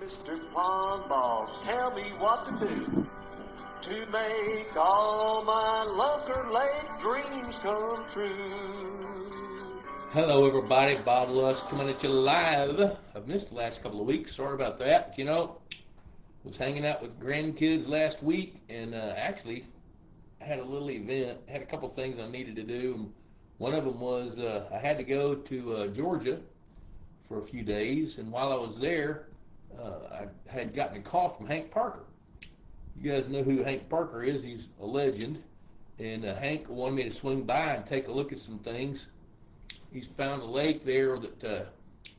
Mr. Pond Boss, tell me what to do to make all my Lunker Lake dreams come true. Hello, everybody. Bob Lusk coming at you live. I've missed the last couple of weeks. Sorry about that. Was hanging out with grandkids last week, and actually had a little event. Had a couple things I needed to do. One of them was I had to go to Georgia for a few days, and while I was there, I had gotten a call from Hank Parker. You guys know who Hank Parker is. He's a legend, and Hank wanted me to swing by and take a look at some things. He's found a lake there that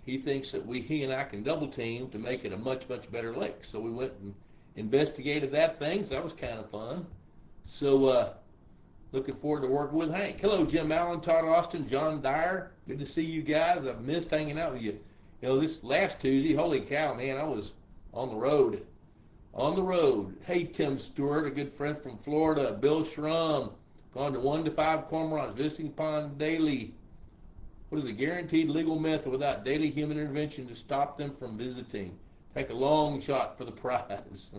he thinks that he and I can double team to make it a much, much better lake. So we went and investigated that thing. So that was kind of fun. So looking forward to working with Hank. Hello, Jim Allen, Todd Austin, John Dyer. Good to see you guys. I've missed hanging out with you. This last Tuesday, holy cow, man, I was on the road. Hey, Tim Stewart, a good friend from Florida. Bill Schrum, gone to 1 to 5 cormorants, visiting pond daily. What is a guaranteed legal method without daily human intervention to stop them from visiting? Take a long shot for the prize.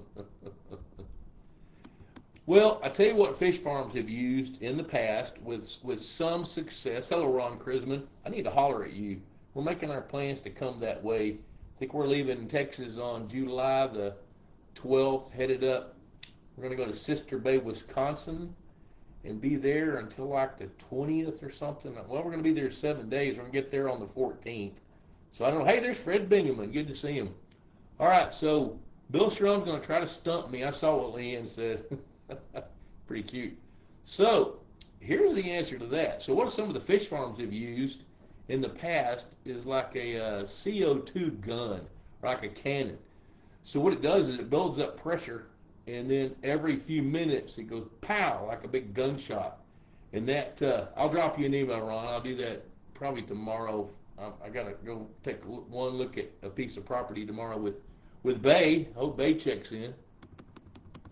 Well, I tell you what fish farms have used in the past with some success. Hello, Ron Krisman. I need to holler at you. We're making our plans to come that way. I think we're leaving Texas on July the 12th, headed up. We're going to go to Sister Bay, Wisconsin, and be there until like the 20th or something. Well, we're going to be there 7 days. We're going to get there on the 14th. So I don't know. Hey, there's Fred Bingaman. Good to see him. All right, so Bill Schrum's going to try to stump me. I saw what Leanne said. Pretty cute. So here's the answer to that. So what some of the fish farms have used in the past is like a CO2 gun, like a cannon. So what it does is it builds up pressure, and then every few minutes it goes pow, like a big gunshot. And that, I'll drop you an email, Ron. I'll do that probably tomorrow. I got to go take one look at a piece of property tomorrow with Bay. Hope Bay checks in.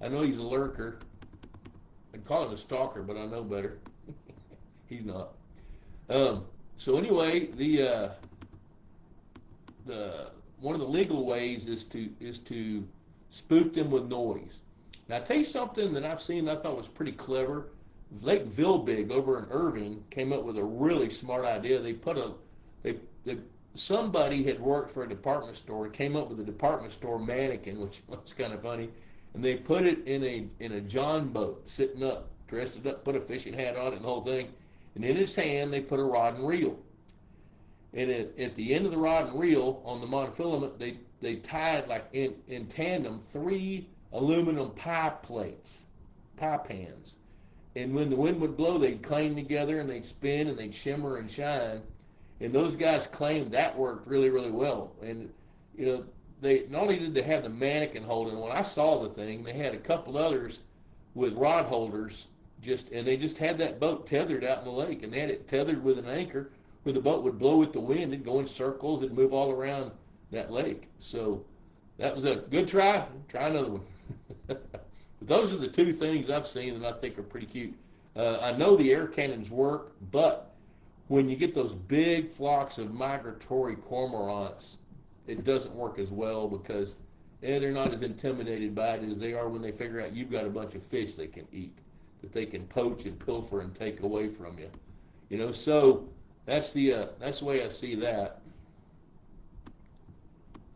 I know he's a lurker. I'd call him a stalker, but I know better. He's not. So anyway, the one of the legal ways is to spook them with noise. Now, I'll tell you something that I've seen that I thought was pretty clever. Lake Vilbig over in Irving came up with a really smart idea. Somebody had worked for a department store, came up with a department store mannequin, which was kind of funny, and they put it in a John boat, sitting up, dressed it up, put a fishing hat on it and the whole thing, and in his hand they put a rod and reel. And at the end of the rod and reel on the monofilament, they tied like in tandem 3 aluminum pie pans. And when the wind would blow, they'd clang together and they'd spin and they'd shimmer and shine. And those guys claimed that worked really, really well. And, they not only did they have the mannequin holding, when I saw the thing, they had a couple others with rod holders, and they just had that boat tethered out in the lake. And they had it tethered with an anchor where the boat would blow with the wind. It'd go in circles. It'd move all around that lake. So that was a good try. Try another one. But those are the 2 things I've seen that I think are pretty cute. I know the air cannons work, but when you get those big flocks of migratory cormorants, it doesn't work as well because they're not as intimidated by it as they are when they figure out you've got a bunch of fish they can eat, that they can poach and pilfer and take away from you. So that's the way I see that.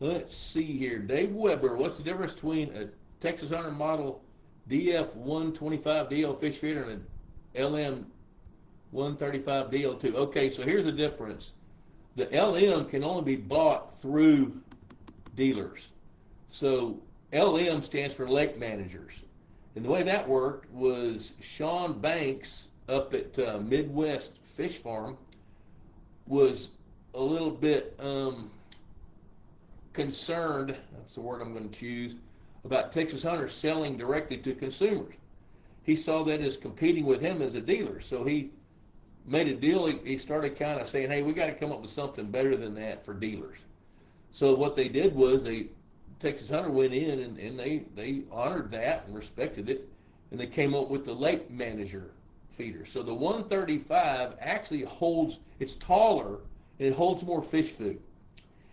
Let's see here. Dave Weber, what's the difference between a Texas Hunter model DF125 DL fish feeder and an LM135 DL2? Okay, so here's the difference. The LM can only be bought through dealers. So LM stands for lake managers. And the way that worked was Sean Banks up at Midwest Fish Farm was a little bit concerned, that's the word I'm going to choose, about Texas Hunters selling directly to consumers. He saw that as competing with him as a dealer. So he made a deal. He started kind of saying, hey, we got to come up with something better than that for dealers. So what they did was Texas Hunter went in and they honored that and respected it, and they came up with the lake manager feeder. So the 135 actually it's taller and it holds more fish food.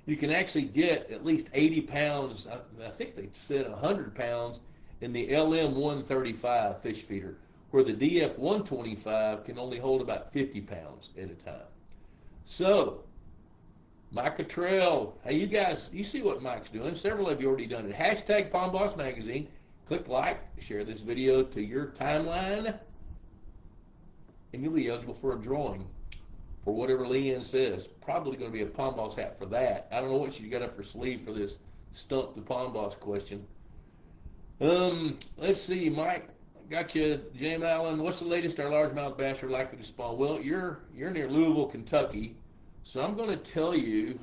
you can actually get at least 80 pounds, I think they said 100 pounds, in the LM-135 fish feeder, where the DF-125 can only hold about 50 pounds at a time. So, Mike Cottrell, hey, you guys, you see what Mike's doing. Several of you already done it. Hashtag Pond Boss Magazine. Click like, share this video to your timeline, and you'll be eligible for a drawing for whatever Leanne says. Probably going to be a Pond Boss hat for that. I don't know what she's got up her sleeve for this Stump the Pond Boss question. Let's see, Mike. Got you, James Allen. What's the latest our largemouth bass are likely to spawn? Well, you're near Louisville, Kentucky, so I'm going to tell you.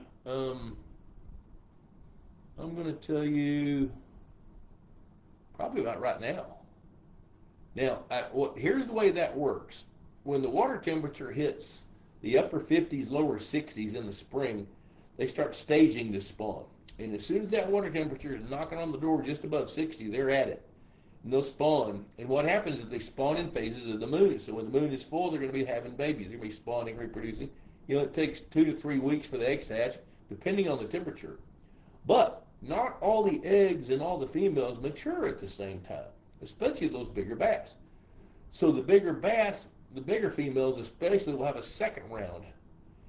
Probably about right now. Now, here's the way that works. When the water temperature hits the upper 50s, lower 60s in the spring, they start staging to spawn. And as soon as that water temperature is knocking on the door just above 60, they're at it. And they'll spawn. And what happens is they spawn in phases of the moon. So when the moon is full, they're going to be having babies. They're going to be spawning, reproducing. You know, it takes 2 to 3 weeks for the eggs to hatch, depending on the temperature. But not all the eggs and all the females mature at the same time, especially those bigger bass. So the bigger bass, the bigger females especially, will have a second round.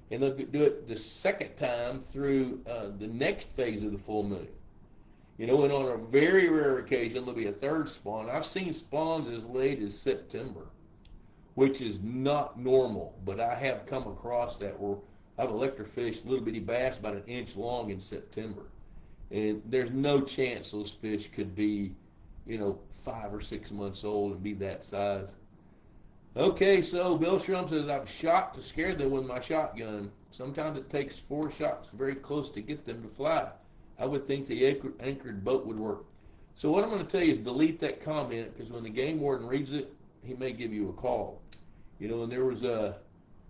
And they'll do it the second time through the next phase of the full moon. You know, and on a very rare occasion, there'll be a third spawn. I've seen spawns as late as September, which is not normal, but I have come across that where I've electrofished little bitty bass about 1 inch long in September. And there's no chance those fish could be, 5 or 6 months old and be that size. Okay, so Bill Shrum says, I've shot to scare them with my shotgun. Sometimes it takes 4 shots very close to get them to fly. I would think the anchored boat would work. So what I'm going to tell you is delete that comment, because when the game warden reads it, he may give you a call. And there was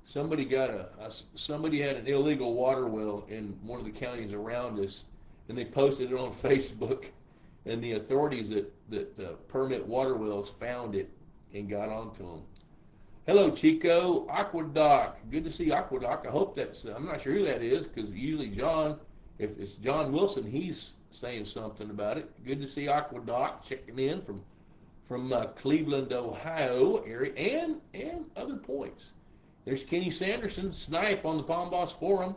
somebody had an illegal water well in one of the counties around us, and they posted it on Facebook, and the authorities that permit water wells found it and got onto them. Hello, Chico. Aquadoc. Good to see Aquadoc. I hope I'm not sure who that is, because usually John, if it's John Wilson, he's saying something about it. Good to see Aquadoc checking in from Cleveland, Ohio area, and other points. There's Kenny Sanderson, Snipe on the Pond Boss Forum.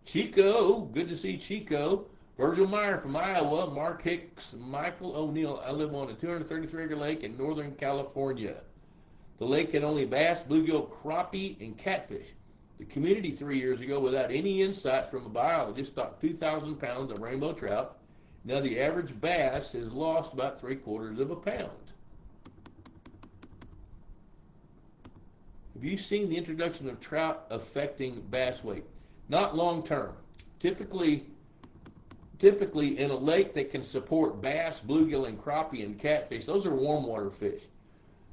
Chico, good to see Chico. Virgil Meyer from Iowa. Mark Hicks, Michael O'Neill. I live on a 233-acre lake in Northern California. The lake had only bass, bluegill, crappie, and catfish. The community 3 years ago, without any insight from a biologist, stocked 2,000 pounds of rainbow trout. Now the average bass has lost about 3/4 of a pound. Have you seen the introduction of trout affecting bass weight? Not long term. Typically in a lake that can support bass, bluegill, and crappie and catfish, those are warm water fish.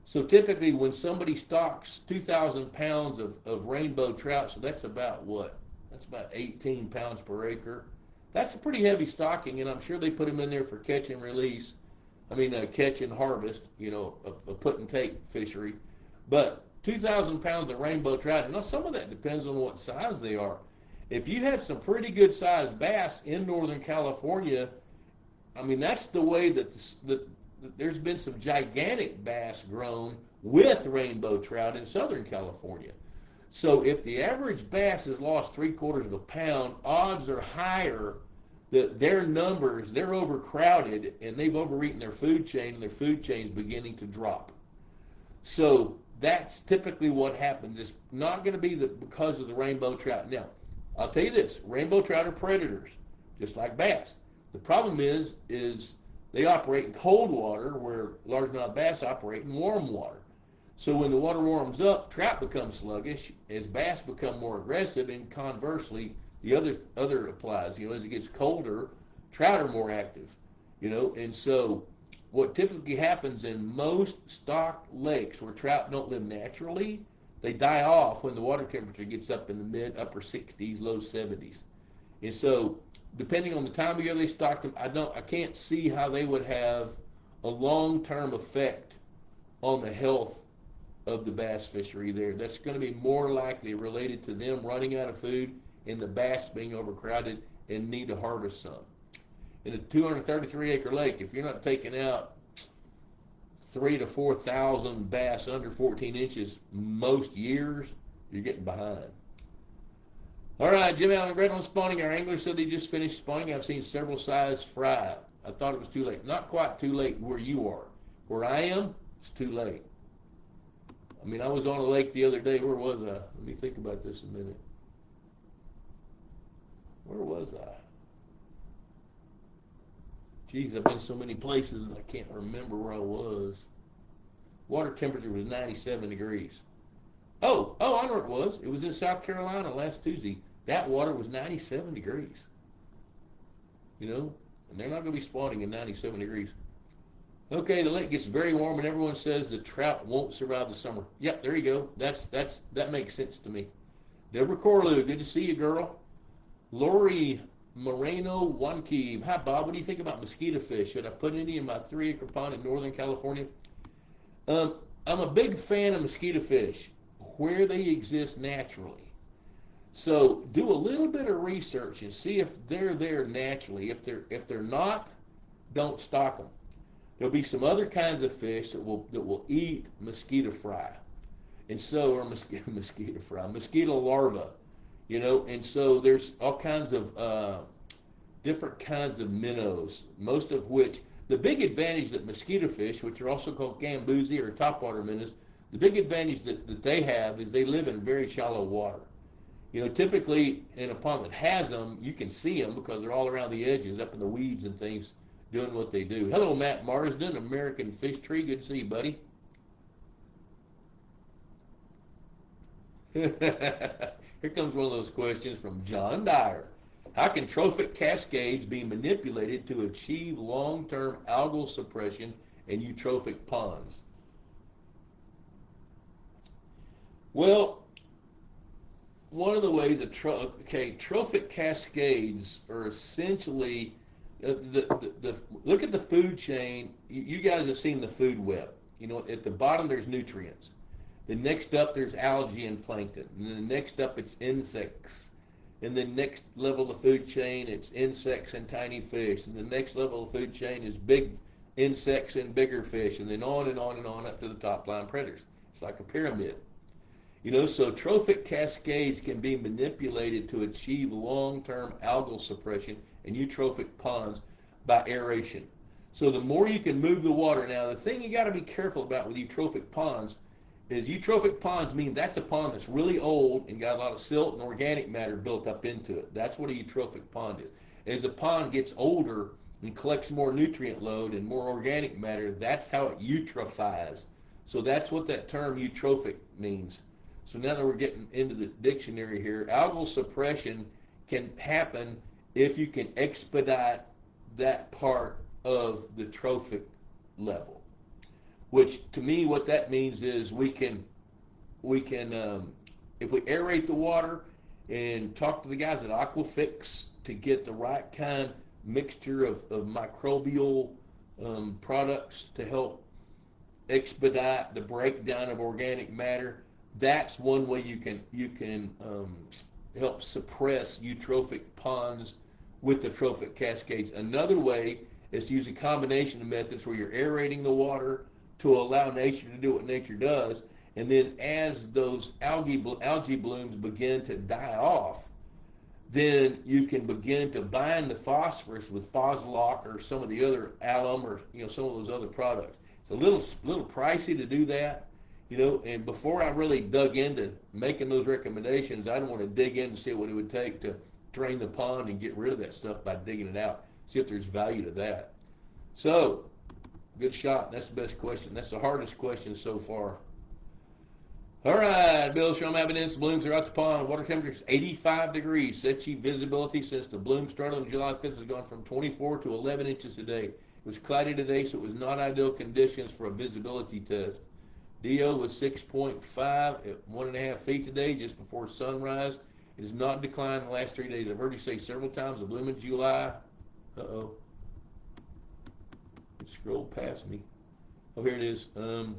So typically when somebody stocks 2,000 pounds of rainbow trout, so that's about what? That's about 18 pounds per acre. That's a pretty heavy stocking, and I'm sure they put them in there for catch and release. Catch and harvest, a put and take fishery. But 2,000 pounds of rainbow trout, and now some of that depends on what size they are. If you had some pretty good sized bass in Northern California, that's the way that there's been some gigantic bass grown with rainbow trout in Southern California. So if the average bass has lost 3/4 of a pound, odds are higher that their numbers, they're overcrowded and they've overeaten their food chain, and their food chain's beginning to drop. So that's typically what happens. It's not going to be because of the rainbow trout. Now, I'll tell you this, rainbow trout are predators, just like bass. The problem is they operate in cold water where largemouth bass operate in warm water. So when the water warms up, trout become sluggish as bass become more aggressive, and conversely, the other applies. As it gets colder, trout are more active. And so what typically happens in most stocked lakes where trout don't live naturally, they die off when the water temperature gets up in the mid-upper 60s, low 70s. And so depending on the time of year they stocked them, I can't see how they would have a long-term effect on the health of the bass fishery there. That's going to be more likely related to them running out of food and the bass being overcrowded and need to harvest some. In a 233-acre lake, if you're not taking out 3,000 to 4,000 bass under 14 inches most years, you're getting behind. All right, Jim Allen, great on spawning. Our angler said he just finished spawning. I've seen several size fry. I thought it was too late. Not quite too late where you are. Where I am, it's too late. I mean, I was on a lake the other day. Where was I? Let me think about this a minute. Where was I? Geez, I've been so many places I can't remember where I was. Water temperature was 97 degrees. Oh, I know where it was. It was in South Carolina last Tuesday. That water was 97 degrees. You know, and they're not going to be spawning in 97 degrees. Okay, the lake gets very warm, and everyone says the trout won't survive the summer. Yep, there you go. That makes sense to me. Deborah Corlew, good to see you, girl. Lori Moreno Wankeeb. Hi, Bob. What do you think about mosquito fish? Should I put any in my 3-acre pond in Northern California? I'm a big fan of mosquito fish where they exist naturally. So do a little bit of research and see if they're there naturally. If they're not, don't stock them. There'll be some other kinds of fish that will eat mosquito fry, and so or mosquito larvae, you know. And so there's all kinds of different kinds of minnows. Most of which, the big advantage that mosquito fish, which are also called gambusi or topwater minnows, the big advantage that they have is they live in very shallow water. You know, typically in a pond that has them, you can see them because they're all around the edges, up in the weeds and things, doing what they do. Hello, Matt Marsden, American Fish Tree. Good to see you, buddy. Here comes one of those questions from John Dyer. How can trophic cascades be manipulated to achieve long-term algal suppression in eutrophic ponds? Well, one of the ways that trophic cascades are essentially look at the food chain. You guys have seen the food web. You know, at the bottom there's nutrients. The next up there's algae and plankton. And then the next up it's insects. And the next level of the food chain it's insects and tiny fish. And the next level of the food chain is big insects and bigger fish. And then on and on and on up to the top line predators. It's like a pyramid. You know, so trophic cascades can be manipulated to achieve long-term algal suppression in eutrophic ponds by aeration. So the more you can move the water. Now, the thing you got to be careful about with eutrophic ponds is eutrophic ponds mean that's a pond that's really old and got a lot of silt and organic matter built up into it. That's what a eutrophic pond is. As the pond gets older and collects more nutrient load and more organic matter, that's how it eutrophies. So that's what that term eutrophic means. So now that we're getting into the dictionary here, algal suppression can happen if you can expedite that part of the trophic level. Which to me, what that means is we can if we aerate the water and talk to the guys at Aquafix to get the right kind mixture of microbial products to help expedite the breakdown of organic matter. That's one way you can help suppress eutrophic ponds with the trophic cascades. Another way is to use a combination of methods where you're aerating the water to allow nature to do what nature does, and then as those algae blooms begin to die off, then you can begin to bind the phosphorus with Foslock or some of the other alum or some of those other products. It's a little pricey to do that. And before I really dug into making those recommendations, I'd want to dig in and see what it would take to drain the pond and get rid of that stuff by digging it out, see if there's value to that. So, good shot. That's the best question. That's the hardest question so far. All right, Bill, show them evidence. Blooms throughout the pond. Water temperature is 85 degrees. Setchi visibility since the bloom started on July 5th has gone from 24 to 11 inches today. It was cloudy today, so it was not ideal conditions for a visibility test. DO was 6.5 at 1.5 feet today, just before sunrise. It has not declined in the last 3 days. I've heard you say several times the bloom in July. Uh-oh. It scrolled past me. Oh, here it is. Heard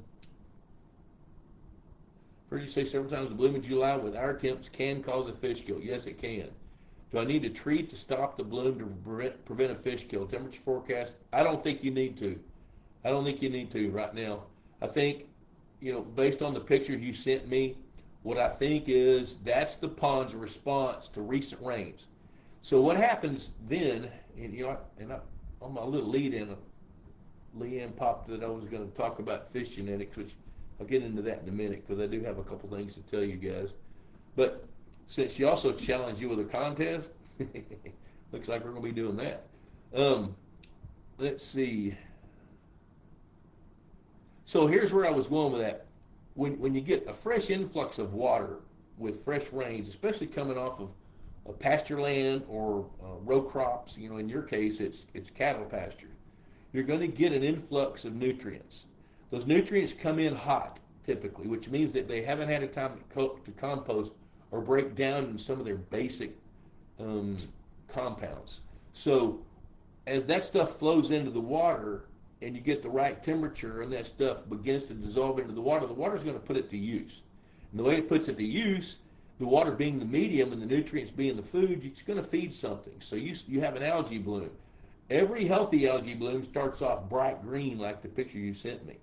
you say several times the bloom in July with our temps can cause a fish kill. Yes, it can. Do I need to treat to stop the bloom to prevent a fish kill? Temperature forecast? I don't think you need to. I don't think you need to right now. I think, based on the pictures you sent me, what I think is that's the pond's response to recent rains. So what happens then, on my little lead-in, Leanne popped that I was going to talk about fish genetics, which I'll get into that in a minute because I do have a couple things to tell you guys. But since she also challenged you with a contest, looks like we're going to be doing that. Let's see. So here's where I was going with that. When you get a fresh influx of water with fresh rains, especially coming off of a pasture land or row crops, in your case it's cattle pasture, you're going to get an influx of nutrients. Those nutrients come in hot typically, which means that they haven't had a time to compost or break down in some of their basic compounds. So as that stuff flows into the water and you get the right temperature and that stuff begins to dissolve into the water's going to put it to use. And the way it puts it to use, the water being the medium and the nutrients being the food, it's going to feed something. So you have an algae bloom. Every healthy algae bloom starts off bright green like the picture you sent me.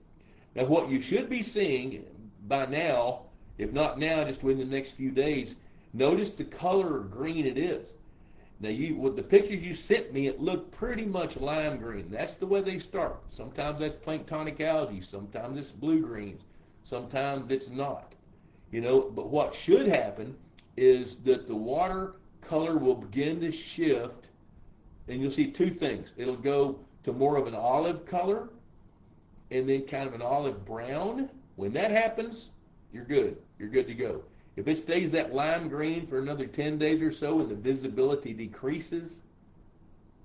Now what you should be seeing by now, if not now, just within the next few days, notice the color of green it is. Now, with the pictures you sent me, it looked pretty much lime green. That's the way they start. Sometimes that's planktonic algae. Sometimes it's blue greens. Sometimes it's not. But what should happen is that the water color will begin to shift, and you'll see two things. It'll go to more of an olive color and then kind of an olive brown. When that happens, you're good. You're good to go. If it stays that lime green for another 10 days or so and the visibility decreases,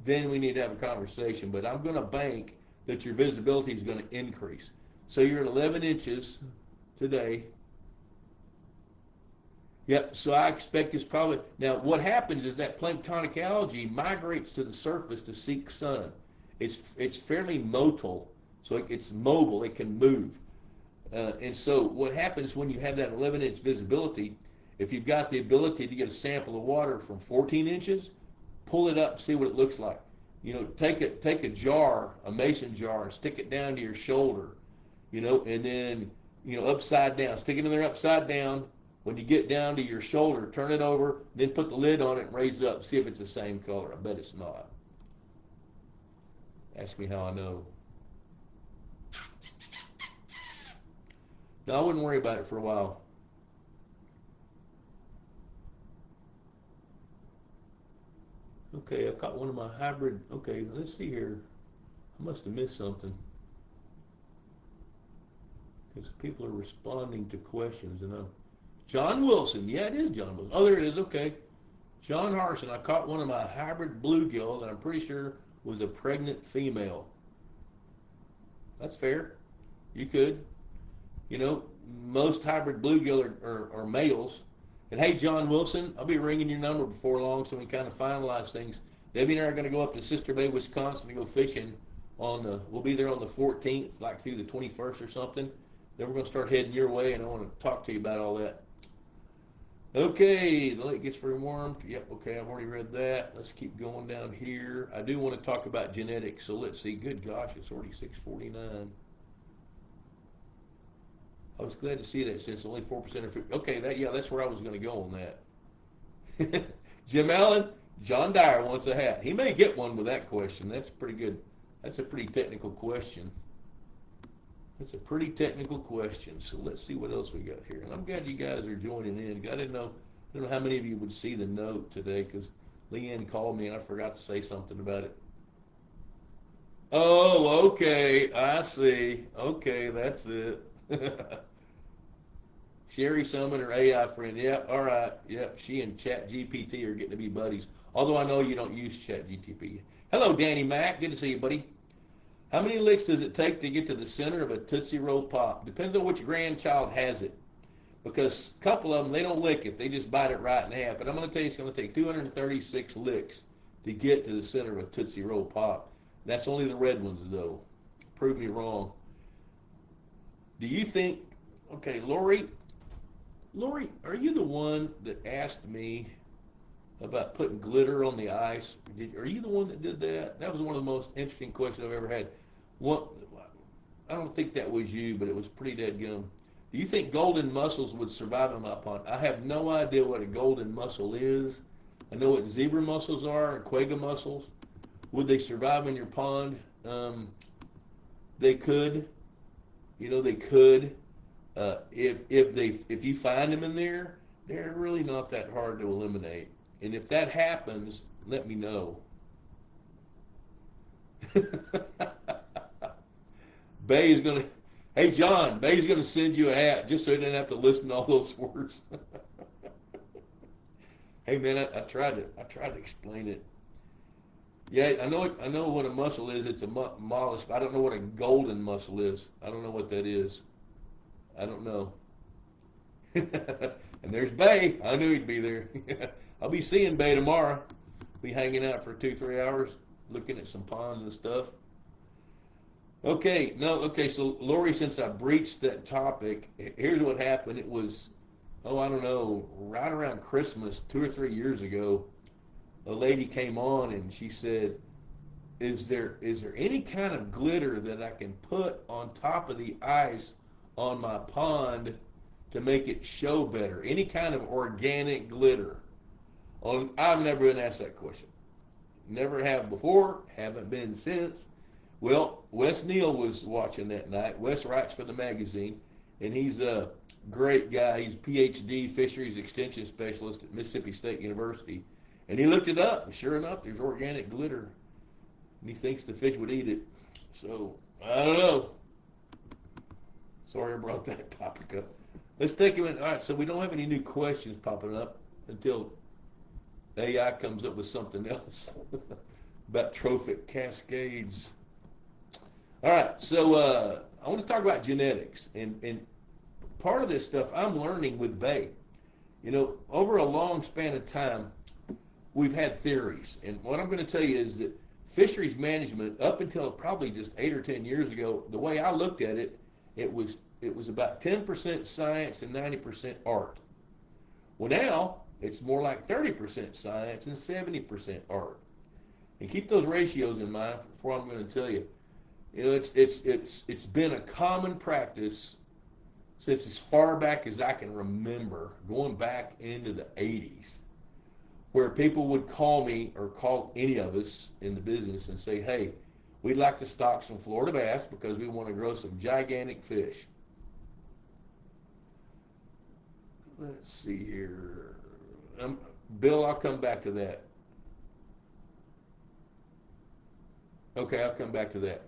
then we need to have a conversation. But I'm going to bank that your visibility is going to increase. So you're at 11 inches today. Yep, so I expect it's probably... Now, what happens is that planktonic algae migrates to the surface to seek sun. It's fairly motile, so it's mobile. It can move. And so what happens when you have that 11-inch visibility, if you've got the ability to get a sample of water from 14 inches, pull it up and see what it looks like. Take a jar, a mason jar, and stick it down to your shoulder, and then, upside down. Stick it in there upside down. When you get down to your shoulder, turn it over, then put the lid on it and raise it up. See if it's the same color. I bet it's not. Ask me how I know. No, I wouldn't worry about it for a while. Okay, I caught one of my hybrid. Okay, let's see here. I must have missed something. Because people are responding to questions. John Wilson. Yeah, it is John Wilson. Oh, there it is. Okay. John Harson. I caught one of my hybrid bluegill that I'm pretty sure was a pregnant female. That's fair. You could. Most hybrid bluegill are males. And hey, John Wilson, I'll be ringing your number before long so we kind of finalize things. Debbie and I are going to go up to Sister Bay, Wisconsin to go fishing we'll be there on the 14th, like through the 21st or something. Then we're going to start heading your way, and I want to talk to you about all that. Okay, the lake gets very warm. Yep, okay, I've already read that. Let's keep going down here. I do want to talk about genetics, so let's see. Good gosh, it's already 6:49. I was glad to see that since only 4% are food. Okay, that's where I was going to go on that. Jim Allen, John Dyer wants a hat. He may get one with that question. That's pretty good. That's a pretty technical question. That's a pretty technical question. So let's see what else we got here. And I'm glad you guys are joining in. I didn't know how many of you would see the note today because Leanne called me and I forgot to say something about it. Oh, okay. I see. Okay, that's it. Sherry Summon, her AI friend. Yep, all right. Yep, she and ChatGPT are getting to be buddies. Although I know you don't use ChatGPT. Hello, Danny Mac. Good to see you, buddy. How many licks does it take to get to the center of a Tootsie Roll Pop? Depends on which grandchild has it. Because a couple of them, they don't lick it. They just bite it right in half. But I'm going to tell you, it's going to take 236 licks to get to the center of a Tootsie Roll Pop. That's only the red ones, though. Prove me wrong. Do you think, okay, Lori, are you the one that asked me about putting glitter on the ice. Are you the one that did that? That was one of the most interesting questions I've ever had. What, I don't think that was you, but it was pretty dead gum. Do you think golden mussels would survive in my pond? I have no idea what a golden mussel is. I know what zebra mussels are and quagga mussels. Would they survive in your pond? They could. They could. If you find them in there, they're really not that hard to eliminate. And if that happens, let me know. Bay is gonna. Hey John, Bay's gonna send you a hat just so you didn't have to listen to all those words. Hey man, I tried to explain it. Yeah, I know what a mussel is. It's a mollusk. I don't know what a golden mussel is. I don't know what that is. I don't know. And there's Bay. I knew he'd be there. I'll be seeing Bay tomorrow. Be hanging out for 2-3 hours, looking at some ponds and stuff. Okay, so Lori, since I breached that topic, here's what happened. It was, I don't know, right around Christmas, 2 or 3 years ago, a lady came on and she said, is there any kind of glitter that I can put on top of the ice on my pond to make it show better? Any kind of organic glitter? I've never been asked that question. Never have before, haven't been since. Well, Wes Neal was watching that night. Wes writes for the magazine, and he's a great guy. He's a PhD fisheries extension specialist at Mississippi State University. And he looked it up, and sure enough, there's organic glitter. And he thinks the fish would eat it. So, I don't know. Sorry I brought that topic up. Let's take a minute. All right, so we don't have any new questions popping up until AI comes up with something else about trophic cascades. All right, so I want to talk about genetics. And part of this stuff I'm learning with Bay. Over a long span of time, we've had theories. And what I'm going to tell you is that fisheries management, up until probably just 8 or 10 years ago, the way I looked at it, it was about 10% science and 90% art. Well, now it's more like 30% science and 70% art. And keep those ratios in mind for what I'm going to tell you. It's been a common practice since as far back as I can remember, going back into the 80s, where people would call me or call any of us in the business and say, hey, we'd like to stock some Florida bass because we want to grow some gigantic fish. Let's see here. Bill, I'll come back to that. Okay, I'll come back to that.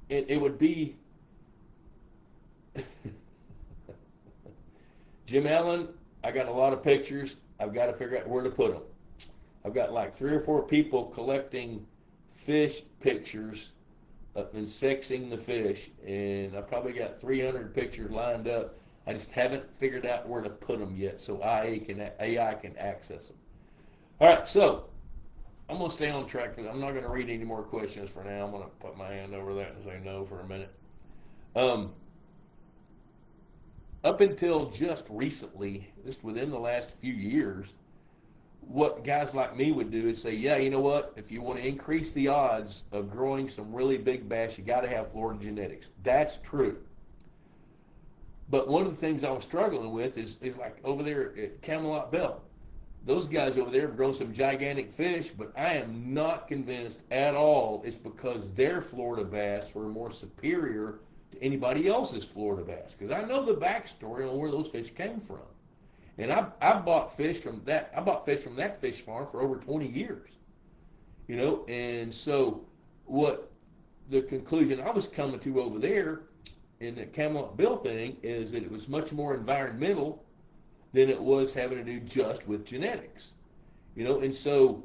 It would be Jim Allen. I got a lot of pictures. I've got to figure out where to put them. I've got like 3 or 4 people collecting fish pictures and sexing the fish, and I probably got 300 pictures lined up. I just haven't figured out where to put them yet, so AI can access them. All right, so I'm going to stay on track because I'm not going to read any more questions for now. I'm going to put my hand over that and say no for a minute. Up until just recently, just within the last few years, what guys like me would do is say, yeah, you know what? If you want to increase the odds of growing some really big bass, you got to have Florida genetics. That's true. But one of the things I was struggling with is like over there at Camelot Belt. Those guys over there have grown some gigantic fish, but I am not convinced at all it's because their Florida bass were more superior to anybody else's Florida bass. Because I know the backstory on where those fish came from. And I've bought fish from that. I bought fish from that fish farm for over 20 years. And so what the conclusion I was coming to over there in the Camelot Bill thing is that it was much more environmental than it was having to do just with genetics. And so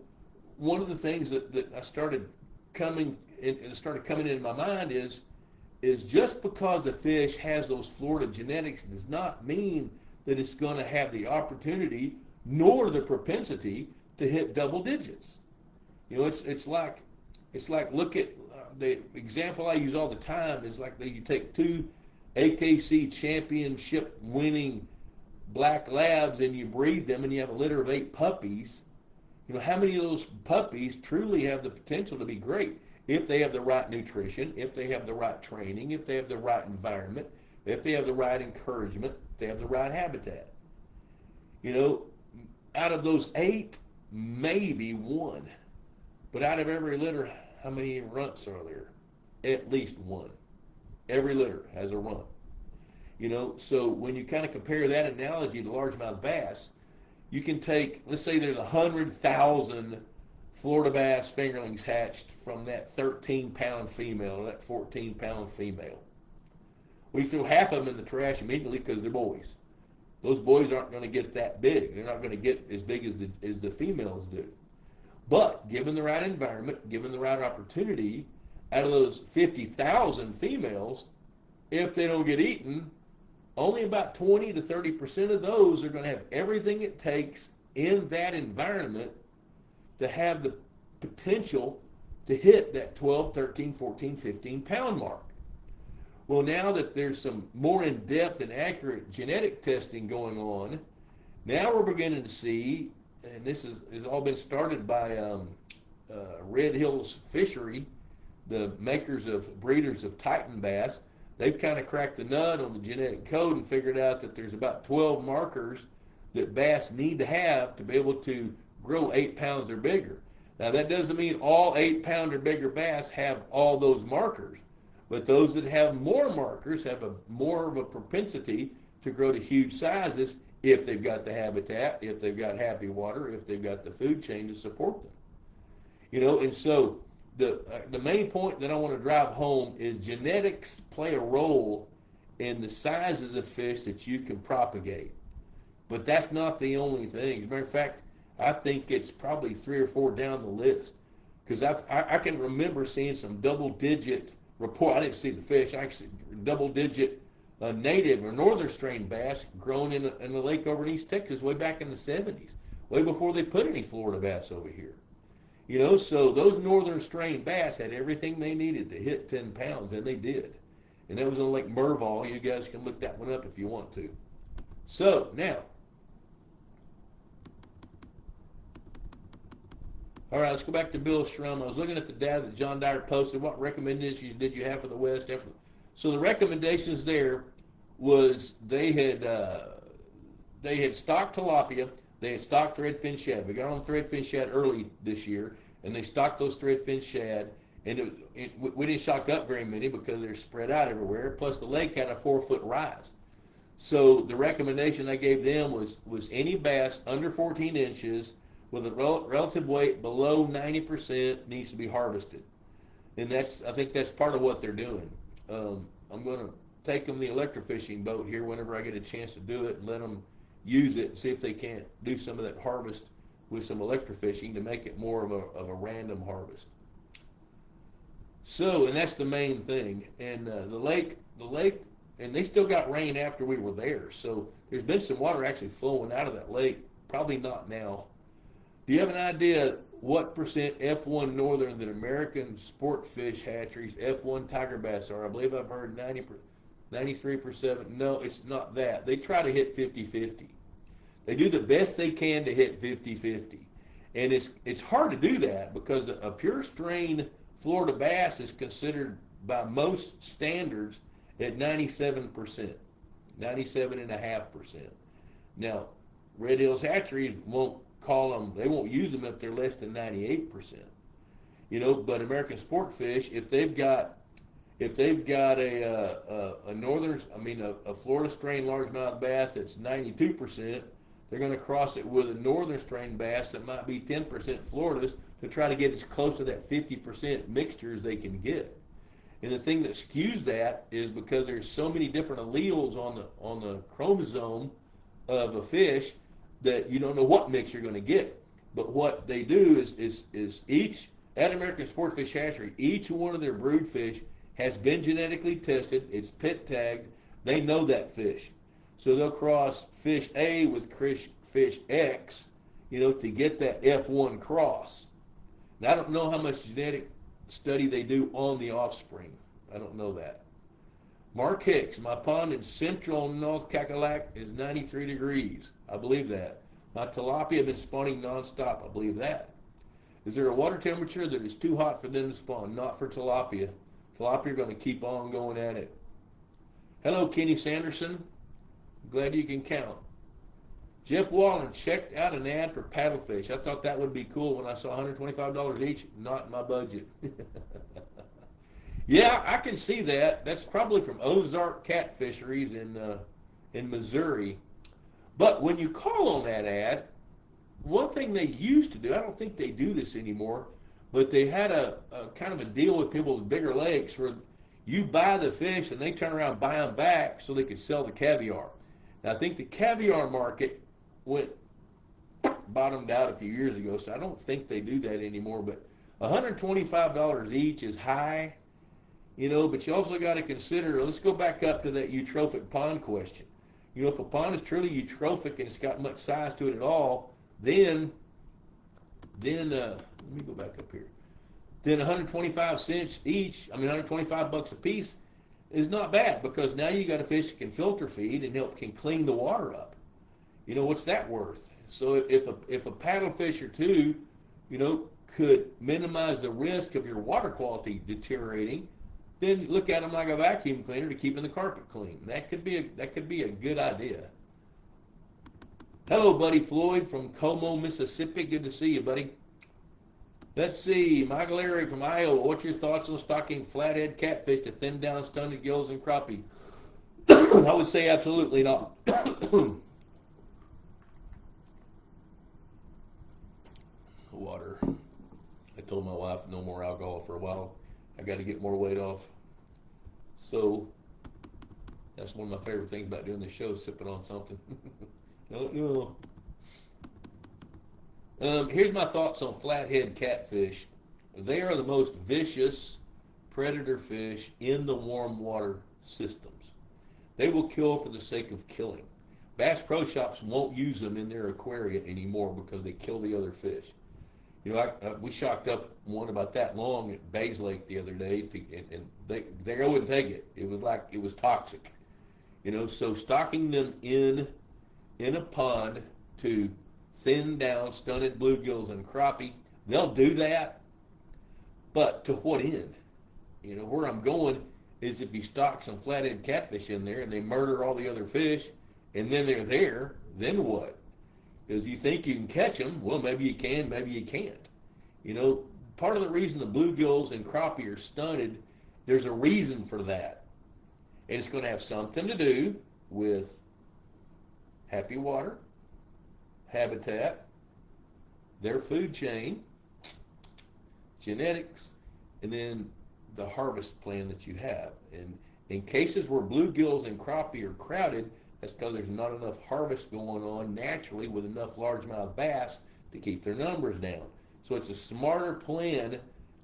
one of the things that I started coming into my mind is just because a fish has those Florida genetics does not mean that it's going to have the opportunity nor the propensity to hit double digits. It's like look at the example I use all the time is like you take 2 AKC championship winning black labs and you breed them and you have a litter of 8 puppies, how many of those puppies truly have the potential to be great if they have the right nutrition, if they have the right training, if they have the right environment, if they have the right encouragement, if they have the right habitat? Out of those 8, maybe 1. But out of every litter, how many runts are there? At least 1. Every litter has a runt. So when you kind of compare that analogy to largemouth bass, you can take, let's say there's 100,000 Florida bass fingerlings hatched from that 13-pound female or that 14-pound female. We throw half of them in the trash immediately because they're boys. Those boys aren't going to get that big. They're not going to get as big as the females do. But given the right environment, given the right opportunity, out of those 50,000 females, if they don't get eaten, only about 20 to 30% of those are going to have everything it takes in that environment to have the potential to hit that 12, 13, 14, 15-pound mark. Well, now that there's some more in-depth and accurate genetic testing going on, now we're beginning to see, and this has all been started by Red Hills Fishery, the breeders of Titan bass. They've kind of cracked the nut on the genetic code and figured out that there's about 12 markers that bass need to have to be able to grow 8 pounds or bigger. Now, that doesn't mean all 8-pound or bigger bass have all those markers, but those that have more markers have more of a propensity to grow to huge sizes if they've got the habitat, if they've got happy water, if they've got the food chain to support them. And so the main point that I want to drive home is genetics play a role in the sizes of fish that you can propagate. But that's not the only thing. As a matter of fact, I think it's probably 3 or 4 down the list. Because I can remember seeing some double-digit report. I didn't see the fish. I see double-digit native or northern strain bass grown in a lake over in East Texas way back in the 70s, way before they put any Florida bass over here. So those northern strain bass had everything they needed to hit 10 pounds, and they did. And that was on Lake Merval. You guys can look that one up if you want to. So, now, all right, let's go back to Bill Shrum. I was looking at the data that John Dyer posted. What recommendations did you have for the West? So the recommendations there was they had stocked tilapia, they had stocked threadfin shad. We got on threadfin shad early this year, and they stocked those threadfin shad, and we didn't stock up very many because they're spread out everywhere. Plus, the lake had a 4-foot rise. So the recommendation I gave them was any bass under 14 inches with a relative weight below 90% needs to be harvested. And I think that's part of what they're doing. I'm going to take them the electrofishing boat here whenever I get a chance to do it and let them use it and see if they can't do some of that harvest with some electrofishing to make it more of a random harvest. So, and that's the main thing. And the lake, and they still got rain after we were there. So there's been some water actually flowing out of that lake. Probably not now. Do you have an idea what percent F1 northern that American sport fish hatcheries, F1 tiger bass are? I believe I've heard 93%. No, it's not that. They try to hit 50-50. They do the best they can to hit 50-50. And it's hard to do that because a pure strain Florida bass is considered by most standards at 97%, 97.5%. Now, Red Hills hatcheries won't use them if they're less than 98%. But American sport fish, if they've got a Florida strain largemouth bass that's 92%, they're going to cross it with a northern strain bass that might be 10% Florida's to try to get as close to that 50% mixture as they can get. And the thing that skews that is because there's so many different alleles on the chromosome of a fish that you don't know what mix you're going to get. But what they do is each, at American Sportfish Hatchery, each one of their brood fish has been genetically tested. It's pit tagged. They know that fish. So they'll cross fish A with fish X, to get that F1 cross. Now, I don't know how much genetic study they do on the offspring. I don't know that. Mark Hicks, my pond in central North Cackalack is 93 degrees. I believe that. My tilapia have been spawning nonstop. I believe that. Is there a water temperature that is too hot for them to spawn? Not for tilapia. Tilapia are going to keep on going at it. Hello, Kenny Sanderson. Glad you can count. Jeff Wallen checked out an ad for paddlefish. I thought that would be cool when I saw $125 each. Not in my budget. Yeah, I can see that. That's probably from Ozark Cat Fisheries in Missouri. But when you call on that ad, one thing they used to do, I don't think they do this anymore, but they had a kind of a deal with people with bigger lakes where you buy the fish and they turn around and buy them back so they could sell the caviar. Now, I think the caviar market went bottomed out a few years ago, so I don't think they do that anymore. But $125 each is high, you know, but you also got to consider, let's go back up to that eutrophic pond question. You know, if a pond is truly eutrophic and it's got much size to it at all, then let me go back up here. Then 125 cents each, $125 a piece is not bad, because now you got a fish that can filter feed and can clean the water up. You know, what's that worth? So if a paddlefish or two, you know, could minimize the risk of your water quality deteriorating, then look at them like a vacuum cleaner to keeping the carpet clean. That could be a good idea. Hello, buddy Floyd from Como, Mississippi. Good to see you, buddy. Let's see, Michael Larry from Iowa. What's your thoughts on stocking flathead catfish to thin down stunted gills and crappie? I would say absolutely not. Water. I told my wife no more alcohol for a while. I got to get more weight off. So that's one of my favorite things about doing this show, is sipping on something. Here's my thoughts on flathead catfish. They are the most vicious predator fish in the warm water systems. They will kill for the sake of killing. Bass Pro Shops won't use them in their aquaria anymore because they kill the other fish. You know, we shocked up one about that long at Bays Lake the other day, and they wouldn't take it. It was like it was toxic. You know, so stocking them in a pond to thin down stunted bluegills and crappie, they'll do that, but to what end? You know, where I'm going is if you stock some flathead catfish in there and they murder all the other fish, and then they're there, then what? Because you think you can catch them, well, maybe you can, maybe you can't. You know, part of the reason the bluegills and crappie are stunted, there's a reason for that. And it's going to have something to do with happy water, habitat, their food chain, genetics, and then the harvest plan that you have. And in cases where bluegills and crappie are crowded, that's because there's not enough harvest going on naturally with enough largemouth bass to keep their numbers down. So it's a smarter plan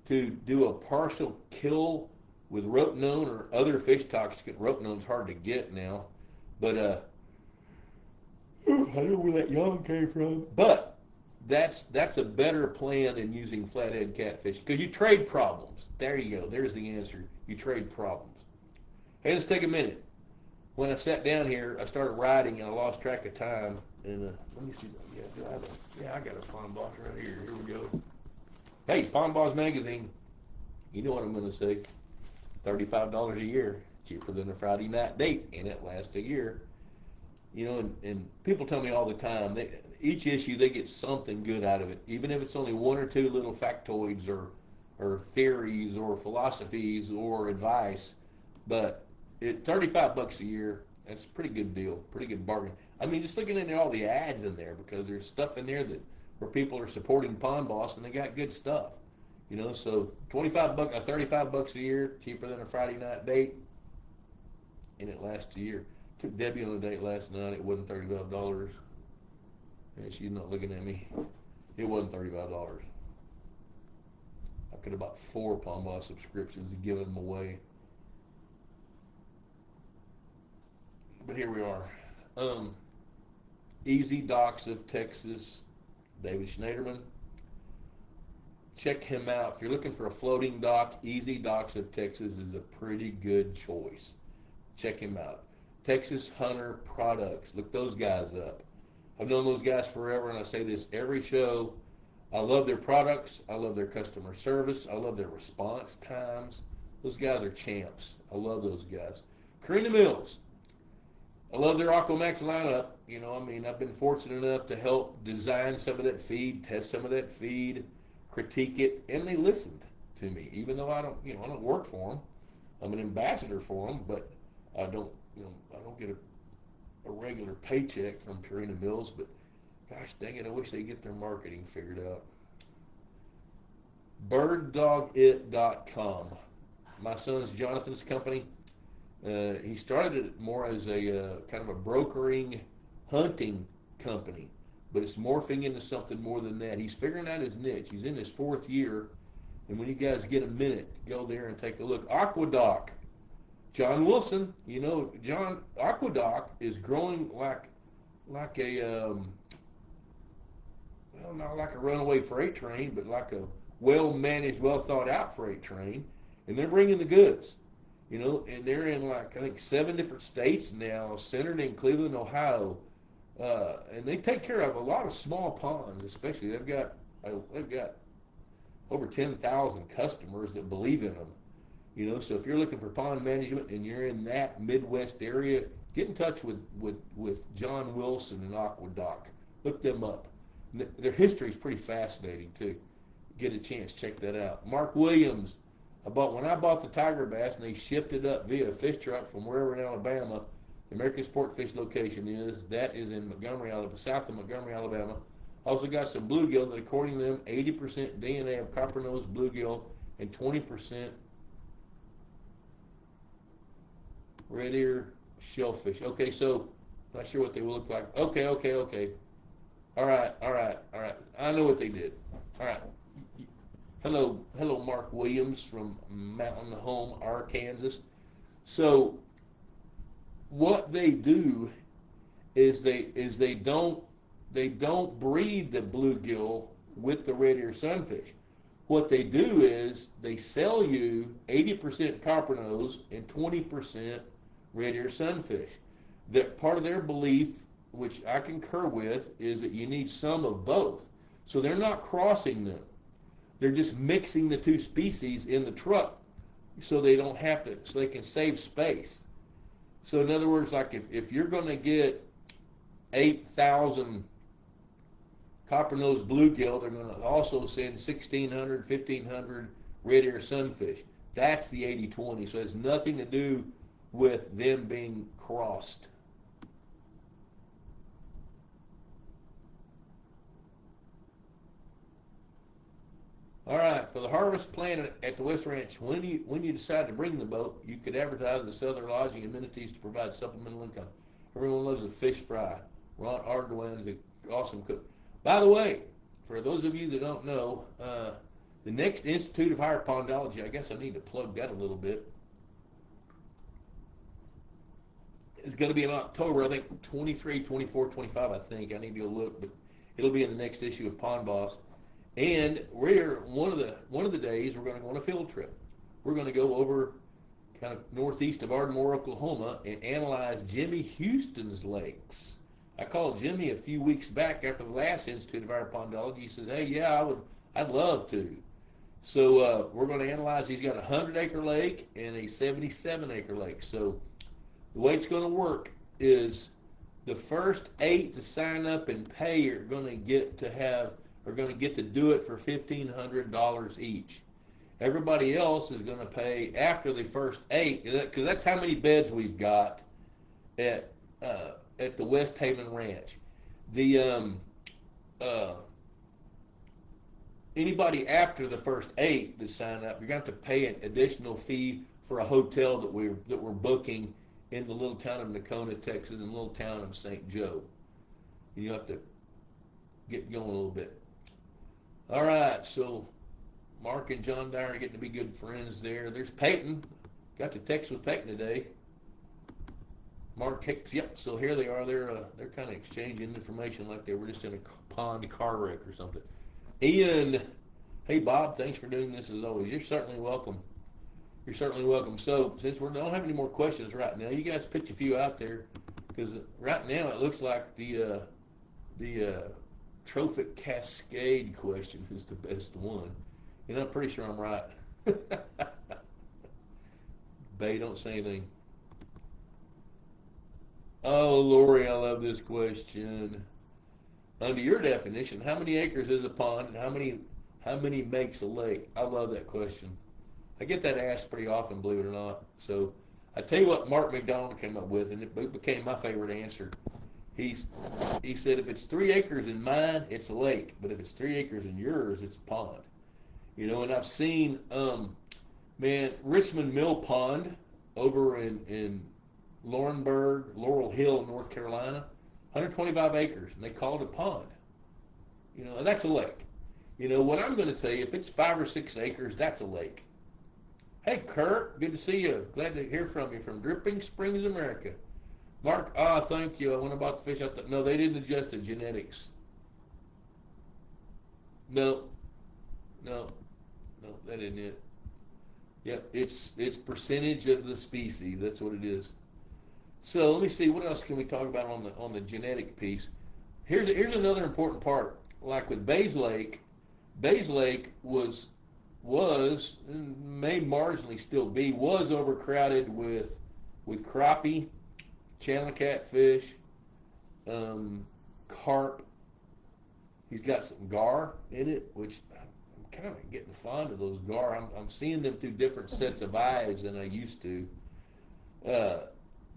to do a partial kill with rotenone or other fish toxicant. Rotenone's hard to get now, but I don't know where that yarn came from. But that's a better plan than using flathead catfish, because you trade problems. There you go. There's the answer. You trade problems. Hey, let's take a minute. When I sat down here, I started writing and I lost track of time. And let me see. I got a Pond Boss right here. Here we go. Hey, Pond Boss Magazine. You know what I'm going to say. $35 a year. Cheaper than a Friday night date. And it lasts a year. You know, and people tell me all the time, each issue they get something good out of it. Even if it's only one or two little factoids or theories or philosophies or advice. But $35 a year, that's a pretty good deal, pretty good bargain. I mean, just looking at all the ads in there, because there's stuff in there where people are supporting Pond Boss and they got good stuff. You know, so $35 a year, cheaper than a Friday night date, and it lasts a year. Took Debbie on a date last night. It wasn't $35. And she's not looking at me. It wasn't $35. I could have bought 4 Pond Boss subscriptions and given them away. But here we are. Easy Docks of Texas, David Schneiderman. Check him out. If you're looking for a floating dock, Easy Docks of Texas is a pretty good choice. Check him out. Texas Hunter Products. Look those guys up. I've known those guys forever, and I say this every show. I love their products. I love their customer service. I love their response times. Those guys are champs. I love those guys. Karina Mills. I love their Aquamax lineup. You know, I mean, I've been fortunate enough to help design some of that feed, test some of that feed, critique it, and they listened to me, even though I don't work for them. I'm an ambassador for them, but I don't get a regular paycheck from Purina Mills. But gosh dang it, I wish they'd get their marketing figured out. BirdDogIt.com. My son's Jonathan's company. He started it more as a kind of a brokering hunting company, but it's morphing into something more than that. He's figuring out his niche. He's in his 4th year, and when you guys get a minute, go there and take a look. AquaDoc. John Wilson, you know, AquaDoc is growing like a not like a runaway freight train, but like a well-managed, well-thought-out freight train, and they're bringing the goods, you know, and they're in like I think 7 different states now, centered in Cleveland, Ohio, and they take care of a lot of small ponds, especially they've got over 10,000 customers that believe in them. You know, so if you're looking for pond management and you're in that Midwest area, get in touch with John Wilson and AquaDoc. Look them up. Their history is pretty fascinating too. Get a chance, check that out. Mark Williams. When I bought the tiger bass and they shipped it up via a fish truck from wherever in Alabama, the American Sport Fish location is in Montgomery, Alabama, south of Montgomery, Alabama. Also got some bluegill that, according to them, 80% DNA of copper-nosed bluegill and 20% red ear shellfish. Okay, so not sure what they will look like. Okay. All right. I know what they did. All right. Hello, Mark Williams from Mountain Home, Arkansas. So what they do is they don't breed the bluegill with the red ear sunfish. What they do is they sell you 80% copper nose and 20% red ear sunfish. That part of their belief, which I concur with, is that you need some of both. So they're not crossing them. They're just mixing the two species in the truck so they don't have to, so they can save space. So in other words, like if you're going to get 8,000 copper-nosed bluegill, they're going to also send 1,600, 1,500 red ear sunfish. That's the 80-20. So it has nothing to do with them being crossed. All right, for the harvest plan at the West Ranch, when you decide to bring the boat, you could advertise and sell their lodging amenities to provide supplemental income. Everyone loves a fish fry. Ron Ardoin is an awesome cook. By the way, for those of you that don't know, the next Institute of Higher Pondology, I guess I need to plug that a little bit, is going to be in October, I think 23, 24, 25, I think. I need to go look, but it'll be in the next issue of Pond Boss. And we're one of the days we're going to go on a field trip. We're going to go over kind of northeast of Ardmore, Oklahoma, and analyze Jimmy Houston's lakes. I called Jimmy a few weeks back after the last Institute of Higher Pondology. He says, "Hey, yeah, I'd love to." So we're going to analyze. He's got a 100-acre lake and a 77-acre lake. So the way it's going to work is the first 8 to sign up and pay are going to get to do it for $1,500 each. Everybody else is going to pay after the first 8, because that's how many beds we've got at the West Haven Ranch. The anybody after the first 8 that sign up, you're going to have to pay an additional fee for a hotel that we're booking in the little town of Nocona, Texas, and the little town of St. Joe. You have to get going a little bit. All right, so Mark and John Dyer are getting to be good friends there. There's Peyton. Got to text with Peyton today. Mark Hicks, yep, so here they are. They're kind of exchanging information like they were just in a pond car wreck or something. Ian, hey Bob, thanks for doing this as always. You're certainly welcome. You're certainly welcome. So, since we don't have any more questions right now, you guys pitch a few out there, because right now it looks like the trophic cascade question is the best one, and I'm pretty sure I'm right. Bay, don't say anything. Oh, Lori, I love this question. Under your definition, how many acres is a pond, and how many makes a lake? I love that question. I get that asked pretty often, believe it or not. So I tell you what Mark McDonald came up with, and it became my favorite answer. He said, if it's 3 acres in mine, it's a lake, but if it's 3 acres in yours, it's a pond. You know, and I've seen, Richmond Mill Pond over in Laurel Hill, North Carolina, 125 acres, and they call it a pond. You know, and that's a lake. You know, what I'm going to tell you, if it's 5 or 6 acres, that's a lake. Hey, Kurt, good to see you. Glad to hear from you from Dripping Springs, America. Mark, thank you. I went about the fish out there. No, they didn't adjust the genetics. No, that isn't it. Yep, it's percentage of the species. That's what it is. So let me see, what else can we talk about on the genetic piece? Here's another important part. Like with Bayes Lake was and may marginally still be, was overcrowded with crappie, channel catfish, carp. He's got some gar in it, which I'm kind of getting fond of those gar. I'm seeing them through different sets of eyes than I used to.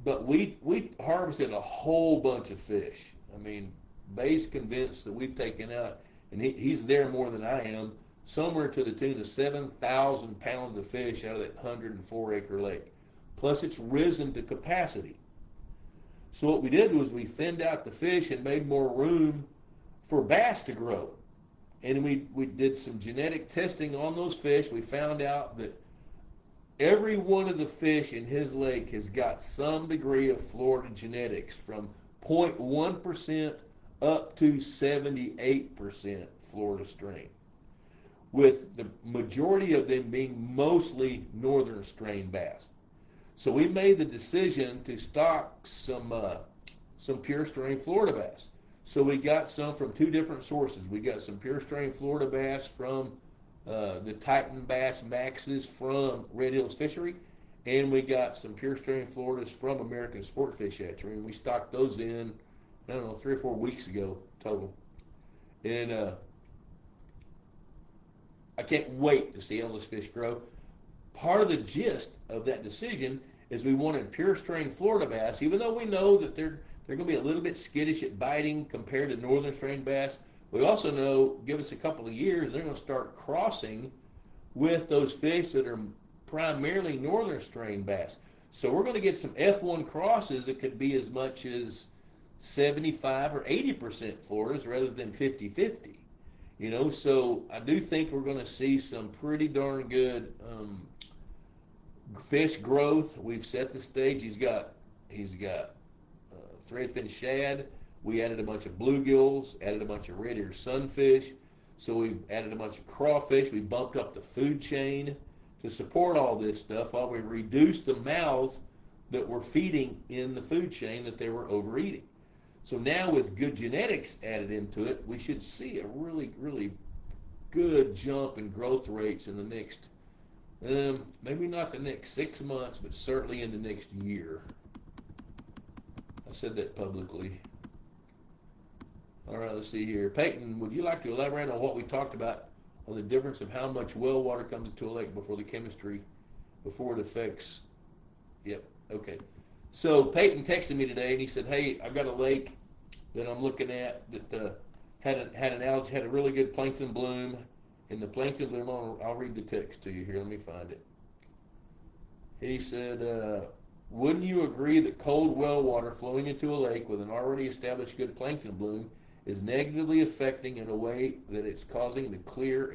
But we harvested a whole bunch of fish. I mean, Bay's convinced that we've taken out, and he's there more than I am, somewhere to the tune of 7,000 pounds of fish out of that 104-acre lake. Plus, it's risen to capacity. So what we did was we thinned out the fish and made more room for bass to grow. And we did some genetic testing on those fish. We found out that every one of the fish in his lake has got some degree of Florida genetics, from 0.1% up to 78% Florida strain, with the majority of them being mostly northern strain bass. So we made the decision to stock some pure strain Florida bass. So we got some from 2 different sources. We got some pure strain Florida bass from the Titan Bass Maxes from Red Hills Fishery, and we got some pure strain Floridas from American Sport Fish Hatchery, and we stocked those in, I don't know, 3 or 4 weeks ago total. And I can't wait to see how those fish grow. Part of the gist of that decision is we wanted pure strain Florida bass, even though we know that they're going to be a little bit skittish at biting compared to northern strain bass. We also know, give us a couple of years, they're going to start crossing with those fish that are primarily northern strain bass. So we're going to get some F1 crosses that could be as much as 75 or 80% Floridas rather than 50-50. You know, so I do think we're going to see some pretty darn good fish growth. We've set the stage. He's got threadfin shad. We added a bunch of bluegills, added a bunch of red ear sunfish. So we've added a bunch of crawfish. We bumped up the food chain to support all this stuff while we reduced the mouths that were feeding in the food chain that they were overeating. So now with good genetics added into it, we should see a really, really good jump in growth rates in the next, maybe not the next 6 months, but certainly in the next year. I said that publicly. All right, let's see here. Peyton, would you like to elaborate on what we talked about on the difference of how much well water comes into a lake before it affects? Yep, okay. So Peyton texted me today, and he said, "Hey, I've got a lake that I'm looking at that had a really good plankton bloom, and the plankton bloom. I'll read the text to you here. Let me find it." He said, "Wouldn't you agree that cold well water flowing into a lake with an already established good plankton bloom is negatively affecting in a way that it's causing to clear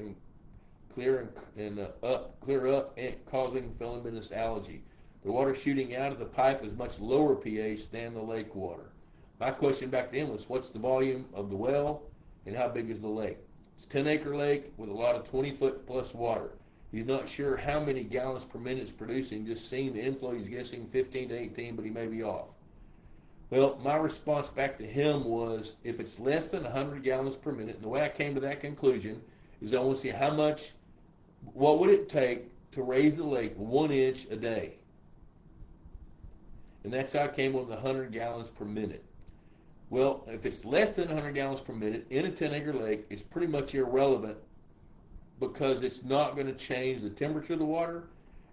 up and causing filamentous algae? The water shooting out of the pipe is much lower pH than the lake water." My question back to him was, what's the volume of the well and how big is the lake? It's a 10-acre lake with a lot of 20-foot plus water. He's not sure how many gallons per minute it's producing, just seeing the inflow. He's guessing 15 to 18, but he may be off. Well, my response back to him was, if it's less than 100 gallons per minute, and the way I came to that conclusion is I want to see what would it take to raise the lake 1 inch a day? And that's how I came up with 100 gallons per minute. Well, if it's less than 100 gallons per minute in a 10-acre lake, it's pretty much irrelevant because it's not going to change the temperature of the water.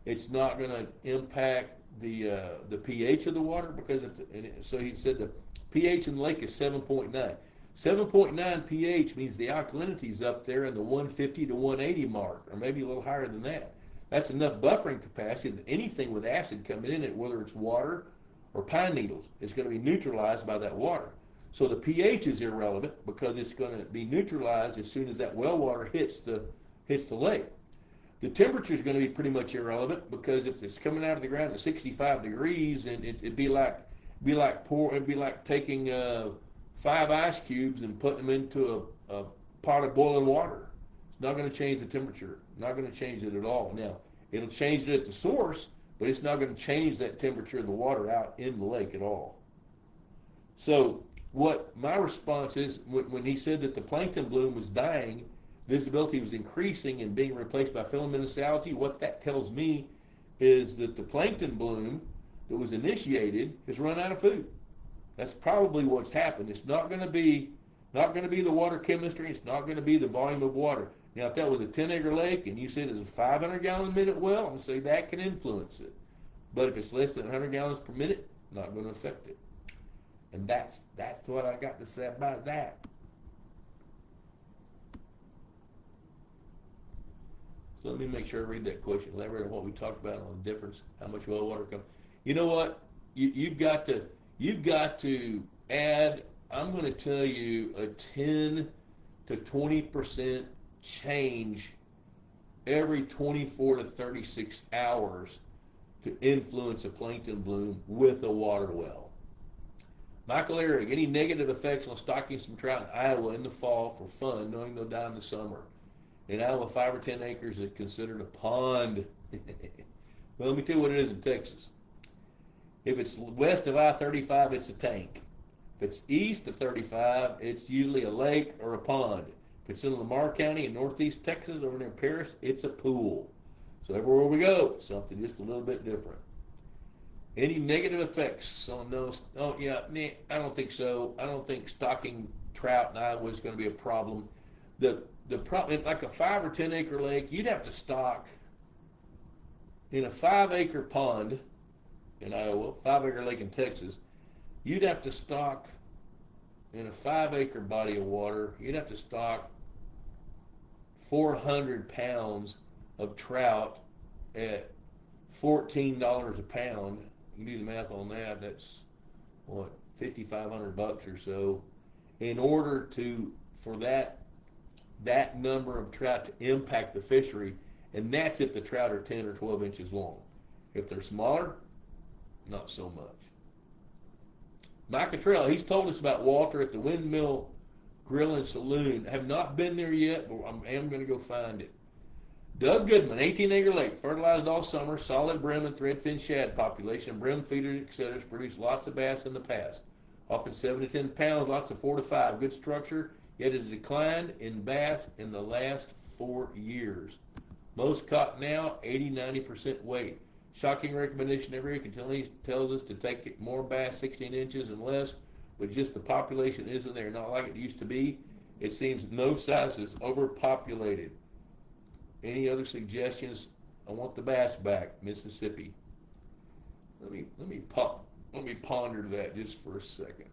It's not going to impact the pH of the water because so he said the pH in the lake is 7.9. 7.9 pH means the alkalinity is up there in the 150 to 180 mark, or maybe a little higher than that. That's enough buffering capacity that anything with acid coming in it, whether it's water or pine needles, is going to be neutralized by that water. So the pH is irrelevant because it's going to be neutralized as soon as that well water hits the lake. The temperature is going to be pretty much irrelevant because if it's coming out of the ground at 65 degrees, and it'd be like taking 5 ice cubes and putting them into a pot of boiling water. It's not going to change the temperature. Not going to change it at all. Now, it'll change it at the source, but it's not going to change that temperature of the water out in the lake at all. So what my response is, when he said that the plankton bloom was dying, visibility was increasing and being replaced by filamentous algae, what that tells me is that the plankton bloom that was initiated has run out of food. That's probably what's happened. It's not going to be the water chemistry. It's not going to be the volume of water. Now, if that was a 10-acre lake and you said it's a 500-gallon-a-minute well, I'm going to say that can influence it. But if it's less than 100 gallons per minute, not going to affect it. And that's what I got to say about that. So let me make sure I read that question. Elaborate on what we talked about on the difference, how much well water comes. You know what? You've got to add, I'm going to tell you, a 10 to 20% change every 24 to 36 hours to influence a plankton bloom with a water well. Michael Eric, any negative effects on stocking some trout in Iowa in the fall for fun, knowing they'll die in the summer? In Iowa, 5 or 10 acres is considered a pond. Well, let me tell you what it is in Texas. If it's west of I-35, it's a tank. If it's east of 35, it's usually a lake or a pond. If it's in Lamar County in northeast Texas, over near Paris, it's a pool. So everywhere we go, it's something just a little bit different. Any negative effects on those? Oh, yeah, I don't think so. I don't think stocking trout in Iowa is going to be a problem. The problem, like a 5 or 10 acre lake, you'd have to stock in a 5-acre pond in Iowa, 5-acre lake in Texas. You'd have to stock in a 5-acre body of water. You'd have to stock 400 pounds of trout at $14 a pound. You can do the math on that. That's what, $5,500 or so. In order for that number of trout to impact the fishery, and that's if the trout are 10 or 12 inches long. If they're smaller, not so much. Mike Cottrell, he's told us about Walter at the Windmill Grill and Saloon. I have not been there yet, but I am going to go find it. Doug Goodman, 18-acre lake, fertilized all summer, solid brim and threadfin shad population, brim feeders, etc. Produced lots of bass in the past, often 7 to 10 pounds, lots of 4 to 5. Good structure, yet it has declined in bass in the last 4 years. Most caught now, 80-90% weight. Shocking recommendation every year. Continually tells us to take more bass 16 inches and less, but just the population isn't there, not like it used to be. It seems no size is overpopulated. Any other suggestions? I want the bass back, Mississippi. Let me ponder that just for a second.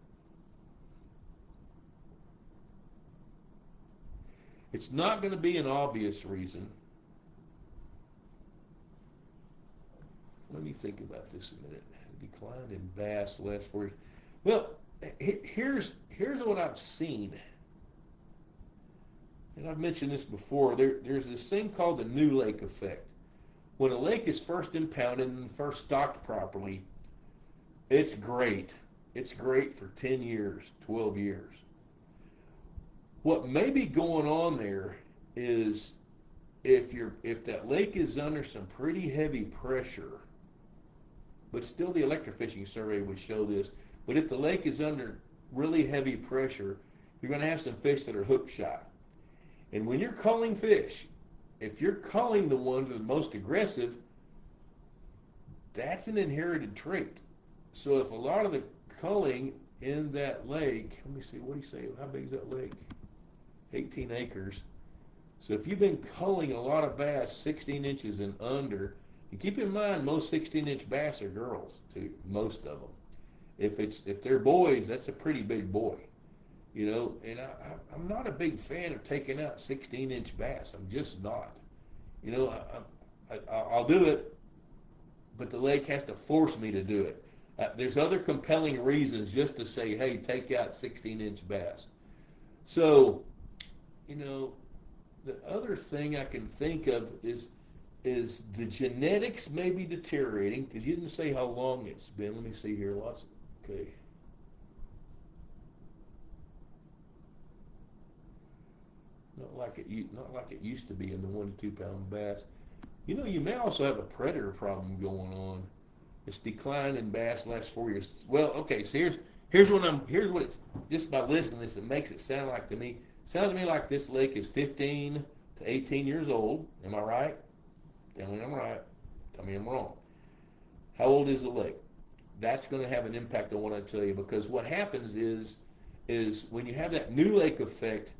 It's not going to be an obvious reason. Let me think about this a minute. Decline in bass the last 4 years. Well, here's what I've seen. And I've mentioned this before. There's this thing called the new lake effect. When a lake is first impounded and first stocked properly, it's great. It's great for 10 years, 12 years. What may be going on there is if that lake is under some pretty heavy pressure, but still the electrofishing survey would show this, but if the lake is under really heavy pressure, you're going to have some fish that are hook shy. And when you're culling fish, if you're culling the ones that are most aggressive, that's an inherited trait. So if a lot of the culling in that lake, let me see, what do you say, how big is that lake? 18 acres. So if you've been culling a lot of bass 16 inches and under, and keep in mind most 16-inch bass are girls too, most of them. If they're boys, that's a pretty big boy, you know. And I'm not a big fan of taking out 16-inch bass. I'm just not. You know, I'll do it, but the lake has to force me to do it. There's other compelling reasons just to say, hey, take out 16-inch bass. So, you know, the other thing I can think of is the genetics may be deteriorating, because you didn't say how long it's been. Let me see here. Okay. Not like it used to be in the 1 to 2 pound bass. You know, you may also have a predator problem going on. It's declined in bass the last 4 years. Well, okay, so here's what it's, just by listening to this, it makes it sound like to me. Sounds to me like this lake is 15 to 18 years old. Am I right? Tell me I'm right. Tell me I'm wrong. How old is the lake? That's going to have an impact on what I tell you, because what happens is when you have that new lake effect,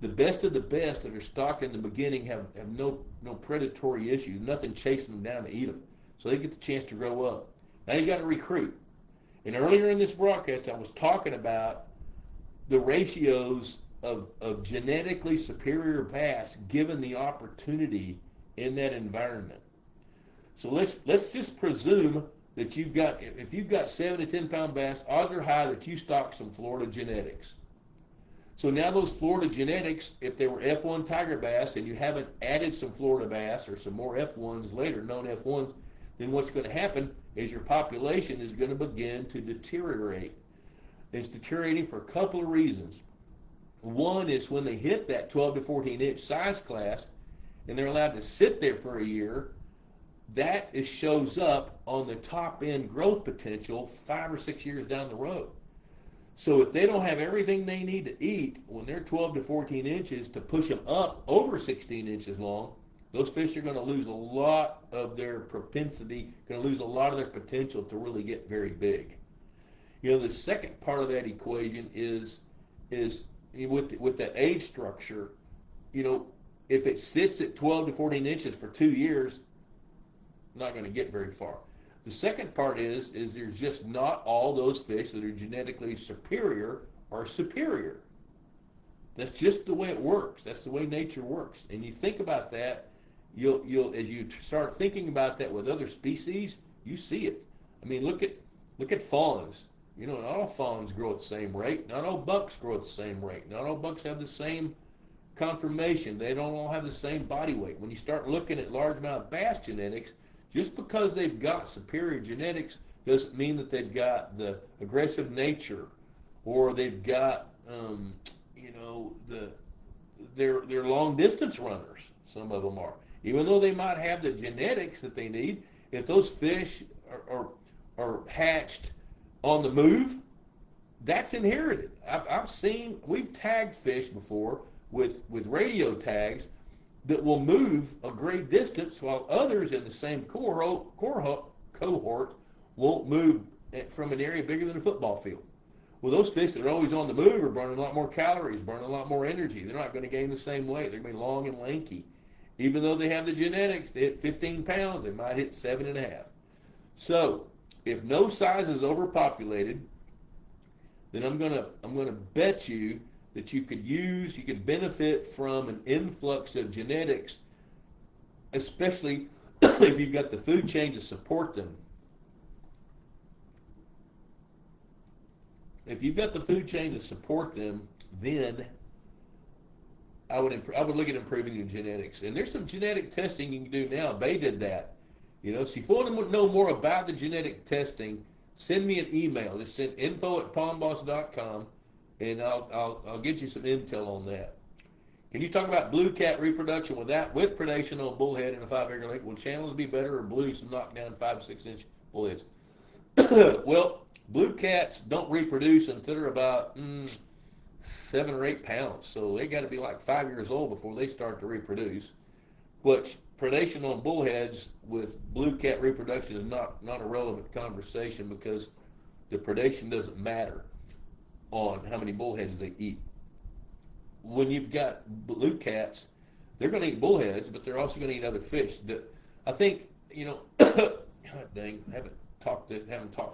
the best of the best that are stocked in the beginning have no predatory issues, nothing chasing them down to eat them. So they get the chance to grow up. Now you got to recruit. And earlier in this broadcast, I was talking about the ratios of genetically superior bass given the opportunity in that environment. So let's just presume that if you've got 7 to 10 pound bass, odds are high that you stock some Florida genetics. So now those Florida genetics, if they were F1 tiger bass and you haven't added some Florida bass or some more F1s later, known F1s, then what's going to happen is your population is going to begin to deteriorate. It's deteriorating for a couple of reasons. One is when they hit that 12 to 14 inch size class and they're allowed to sit there for a year, that shows up on the top end growth potential 5 or 6 years down the road. So if they don't have everything they need to eat when they're 12 to 14 inches to push them up over 16 inches long, those fish are going to lose a lot of their propensity, going to lose a lot of their potential to really get very big. You know, the second part of that equation is with that age structure, you know, if it sits at 12 to 14 inches for 2 years, not going to get very far. The second part is there's just not all those fish that are genetically superior are superior. That's just the way it works. That's the way nature works. And you think about that, you'll as you start thinking about that with other species, you see it. I mean, look at fawns. You know, not all fawns grow at the same rate. Not all bucks grow at the same rate. Not all bucks have the same conformation. They don't all have the same body weight. When you start looking at large amount of bass genetics, just because they've got superior genetics doesn't mean that they've got the aggressive nature, or they've got, they're long distance runners. Some of them are. Even though they might have the genetics that they need, if those fish are hatched on the move, that's inherited. We've tagged fish before with radio tags that will move a great distance, while others in the same cohort won't move from an area bigger than a football field. Well, those fish that are always on the move are burning a lot more calories, burning a lot more energy. They're not going to gain the same weight. They're going to be long and lanky. Even though they have the genetics to hit 15 pounds, they might hit 7.5. So, if no size is overpopulated, then I'm gonna bet you that you could benefit from an influx of genetics, especially if you've got the food chain to support them. If you've got the food chain to support them, then I would look at improving the genetics. And there's some genetic testing you can do now. Bay did that. You know, so if you want to know more about the genetic testing, send me an email. Just send info@pondboss.com. And I'll get you some intel on that. Can you talk about blue cat reproduction with predation on bullhead in a 5-acre lake? Will channels be better or blues to knock down 5 to 6 inch bullheads? Well, blue cats don't reproduce until they're about 7 or 8 pounds. So they got to be like 5 years old before they start to reproduce. Which predation on bullheads with blue cat reproduction is not a relevant conversation because the predation doesn't matter on how many bullheads they eat. When you've got blue cats, they're going to eat bullheads, but they're also going to eat other fish. I think, God dang, I haven't talked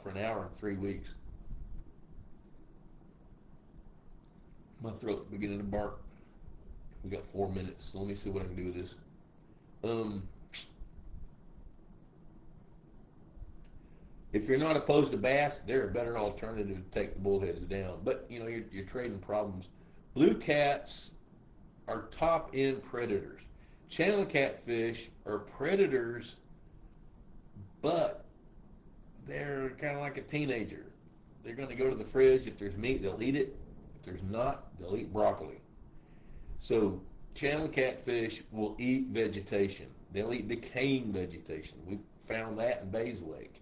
for an hour in 3 weeks. My throat's beginning to bark. We got 4 minutes, so let me see what I can do with this. If you're not opposed to bass, they're a better alternative to take the bullheads down. But you're trading problems. Blue cats are top end predators. Channel catfish are predators, but they're kind of like a teenager. They're going to go to the fridge. If there's meat, they'll eat it. If there's not, they'll eat broccoli. So channel catfish will eat vegetation. They'll eat decaying vegetation. We found that in Bays Lake.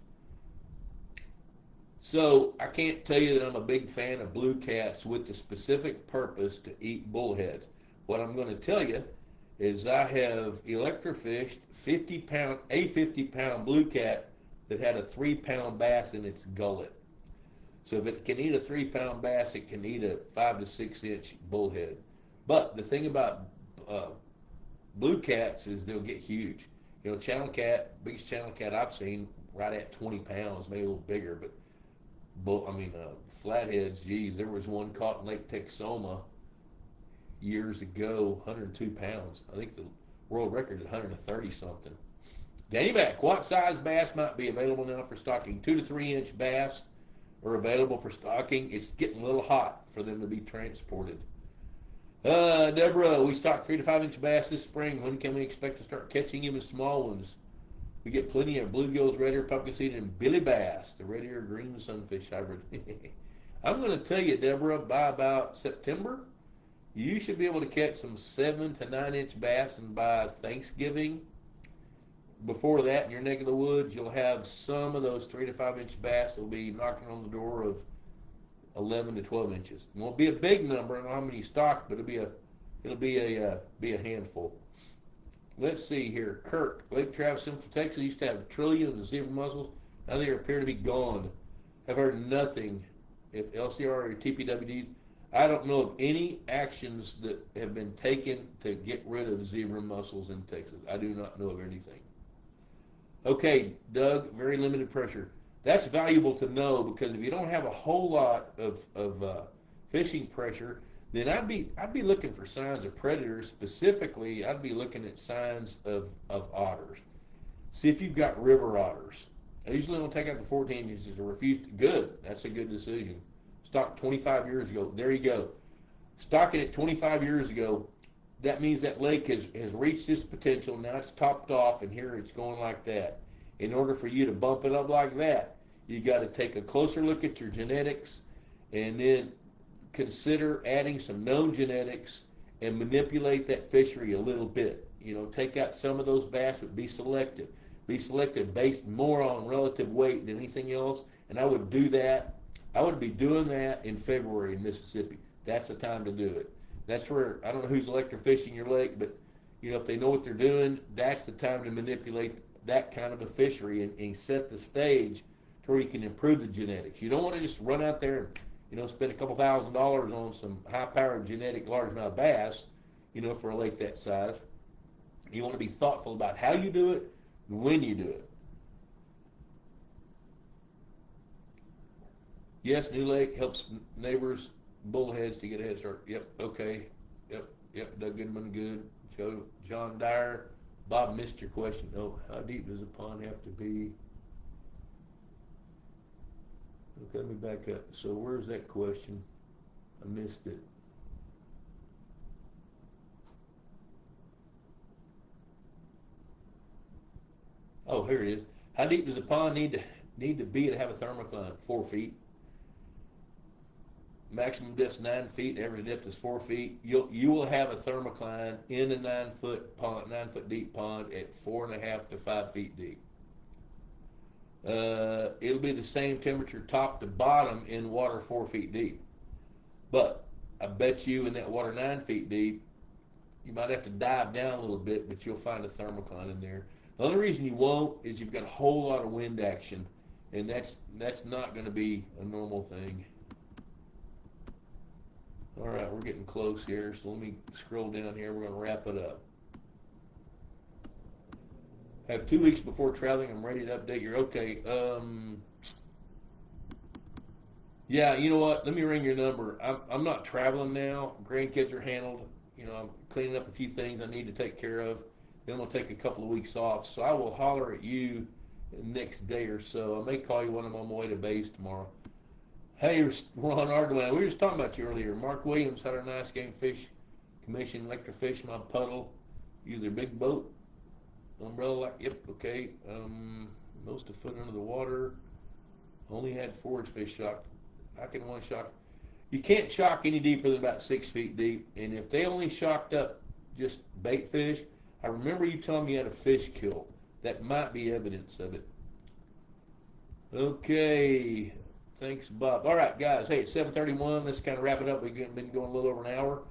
So I can't tell you that I'm a big fan of blue cats with the specific purpose to eat bullheads. What I'm going to tell you is I have electrofished a 50-pound blue cat that had a 3-pound bass in its gullet. So if it can eat a 3-pound bass, it can eat a 5 to 6 inch bullhead. But the thing about blue cats is they'll get huge. Channel cat, biggest channel cat I've seen, right at 20 pounds, maybe a little bigger, but flatheads, geez, there was one caught in Lake Texoma years ago, 102 pounds. I think the world record is 130 something. Danny Mac, what size bass might be available now for stocking? 2 to 3 inch bass are available for stocking. It's getting a little hot for them to be transported. Deborah, we stocked 3 to 5 inch bass this spring. When can we expect to start catching even small ones? We get plenty of bluegills, red ear, pumpkin seed, and billy bass, the red ear green sunfish hybrid. I'm going to tell you, Deborah, by about September, you should be able to catch some 7 to 9 inch bass, and by Thanksgiving, before that, in your neck of the woods, you'll have some of those 3 to 5 inch bass that will be knocking on the door of 11 to 12 inches. It won't be a big number. I don't know how many stocked, but it'll be a handful. Let's see here. Kirk, Lake Travis, Central Texas used to have trillions of zebra mussels. Now they appear to be gone. I've heard nothing. If LCR or TPWD, I don't know of any actions that have been taken to get rid of zebra mussels in Texas. I do not know of anything. Okay, Doug, very limited pressure. That's valuable to know because if you don't have a whole lot of fishing pressure, then I'd be looking for signs of predators. Specifically, I'd be looking at signs of otters. See if you've got river otters. I usually don't take out the 14 inches or refuse to. Good. That's a good decision. Stocked 25 years ago. There you go. Stocking it 25 years ago, that means that lake has reached its potential. Now it's topped off, and here it's going like that. In order for you to bump it up like that, you got to take a closer look at your genetics and then consider adding some known genetics and manipulate that fishery a little bit. Take out some of those bass, but be selective. Be selective based more on relative weight than anything else. And I would do that. I would be doing that in February in Mississippi. That's the time to do it. That's where, I don't know who's electrofishing your lake, but if they know what they're doing, that's the time to manipulate that kind of a fishery and set the stage to where you can improve the genetics. You don't want to just run out there and spend a couple $1,000s on some high-powered genetic largemouth bass, for a lake that size. You want to be thoughtful about how you do it and when you do it. Yes, New Lake helps neighbors, bullheads to get a head start. Yep, okay. Yep, Doug Goodman, good. John Dyer. Bob missed your question. Oh, how deep does a pond have to be? Okay, let me back up. So where's that question? I missed it. Oh, here it is. How deep does a pond need to be to have a thermocline? 4 feet. maximum depth is 9 feet, average depth is 4 feet. You will have a thermocline in a 9-foot pond, 9-foot deep pond at 4.5 to 5 feet deep. It'll be the same temperature top to bottom in water 4 feet deep. But I bet you in that water 9 feet deep, you might have to dive down a little bit, but you'll find a thermocline in there. The only reason you won't is you've got a whole lot of wind action, and that's not going to be a normal thing. All right, we're getting close here, so let me scroll down here. We're going to wrap it up. I have 2 weeks before traveling. I'm ready to update your. Okay. Yeah, you know what? Let me ring your number. I'm not traveling now. Grandkids are handled. You know, I'm cleaning up a few things I need to take care of. Then I'm going to take a couple of weeks off. So I will holler at you the next day or so. I may call you when I'm on my way to base tomorrow. Hey, Ron Ardoin, we were just talking about you earlier. Mark Williams had our nice game fish commission, electrofish my puddle. Use their big boat. Umbrella, yep, okay. Most a foot under the water. Only had forage fish shocked. I can one shock. You can't shock any deeper than about 6 feet deep. And if they only shocked up just bait fish, I remember you telling me you had a fish kill. That might be evidence of it. Okay. Thanks, Bob. All right, guys. Hey, it's 7:31. Let's kind of wrap it up. We've been going a little over an hour,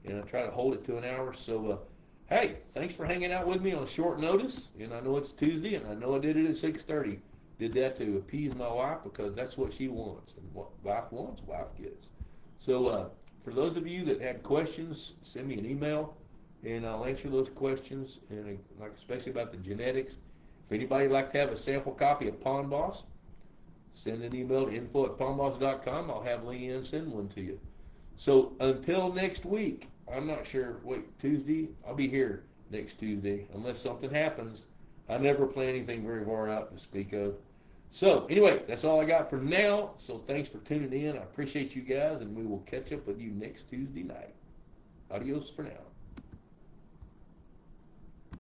and I try to hold it to an hour. So, hey, thanks for hanging out with me on short notice. And I know it's Tuesday, and I know I did it at 6:30. Did that to appease my wife because that's what she wants. And what wife wants, wife gets. So, for those of you that had questions, send me an email, and I'll answer those questions, and like especially about the genetics. If anybody would like to have a sample copy of Pond Boss, send an email to info@pondboss.com. I'll have Leanne send one to you. So until next week, I'm not sure. Wait, Tuesday? I'll be here next Tuesday unless something happens. I never plan anything very far out to speak of. So anyway, that's all I got for now. So thanks for tuning in. I appreciate you guys, and we will catch up with you next Tuesday night. Adios for now.